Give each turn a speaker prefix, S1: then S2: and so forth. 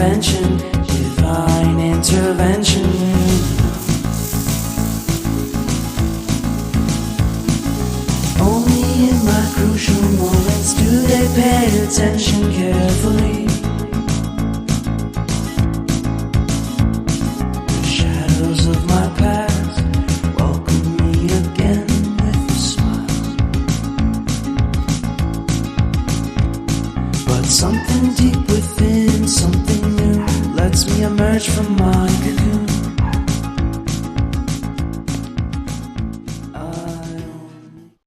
S1: intervention, divine intervention. Only in my crucial moments do they pay attention carefully. The shadows of my past welcome me again with a smile. But something deep within, something new, lets me emerge from my